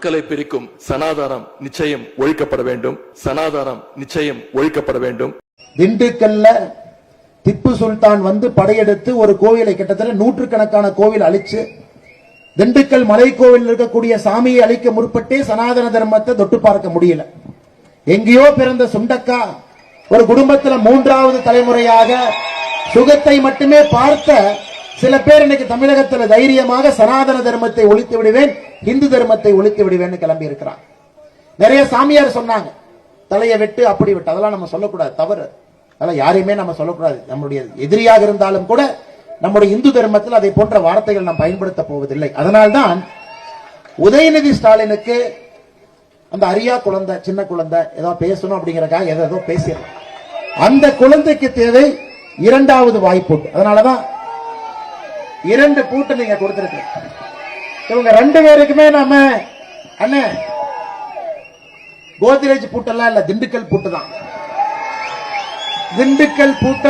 மக்களை பிரிக்கும் சனாதானம் நிச்சயம் ஒழிக்கப்பட வேண்டும். சனாதானம் நிச்சயம் ஒழிக்கப்பட வேண்டும். திண்டுக்கல்ல திப்பு சுல்தான் வந்து படையெடுத்து ஒரு கோவிலை கிட்டத்தட்ட நூற்றுக்கணக்கான கோவில் அழிச்சு திண்டுக்கல் மலை கோவில் இருக்கக்கூடிய சாமியை அழிக்க முற்பட்டே சனாதன தர்மத்தை தொட்டு பார்க்க முடியல. எங்கேயோ பிறந்த சுண்டக்கா ஒரு குடும்பத்துல மூன்றாவது தலைமுறையாக சுகத்தை மட்டுமே பார்த்த சில பேர் இன்னைக்கு தமிழகத்தில் தைரியமாக சனாதன தர்மத்தை ஒழித்து விடுவேன், இந்து தர்மத்தை ஒழித்து விடுவேன் கிளம்பி இருக்கிறான். நிறைய சாமியார் சொன்னாங்க தலையை வெட்டு அப்படி விட்டு, அதெல்லாம் நம்ம சொல்லக்கூடாது, தவறு. அதெல்லாம் யாரையுமே நம்ம சொல்லக்கூடாது. நம்முடைய எதிரியாக இருந்தாலும் கூட நம்முடைய இந்து தர்மத்தில் அதை போன்ற வார்த்தைகள் நாம் பயன்படுத்த போவதில்லை. அதனால்தான் உதயநிதி ஸ்டாலினுக்கு அந்த அரியா குழந்தை, சின்ன குழந்தை ஏதோ பேசணும் அப்படிங்கறக்காக ஏதோ பேசிடலாம். அந்த குழந்தைக்கு தேவை இரண்டாவது வாய்ப்பு. அதனாலதான் 2 பூட்டு நீங்க கொடுத்திருக்க. இவங்க 2 பேருக்குமே நாம அண்ணே கோத்ரேஜ் பூட்டெல்லாம் இல்ல, திண்டுக்கல் பூட்டு தான். திண்டுக்கல் பூட்ட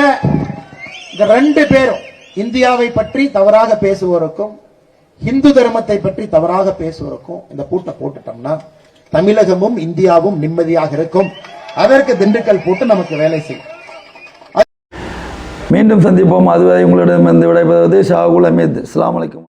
இந்த 2 பேரும் இந்தியாவை பற்றி தவறாக பேசுவோருக்கும் இந்து தர்மத்தை பற்றி தவறாக பேசுவோருக்கும் இந்த பூட்டை போட்டுட்டோம்னா தமிழகமும் இந்தியாவும் நிம்மதியாக இருக்கும். அதற்கு திண்டுக்கல் பூட்டு நமக்கு வேலை செய்யும். மீண்டும் சந்திப்போம். அதுவரை உங்களிடம் விடைபெறுவது ஷாகுல் அமீத். அஸ்ஸலாமு அலைக்கும்.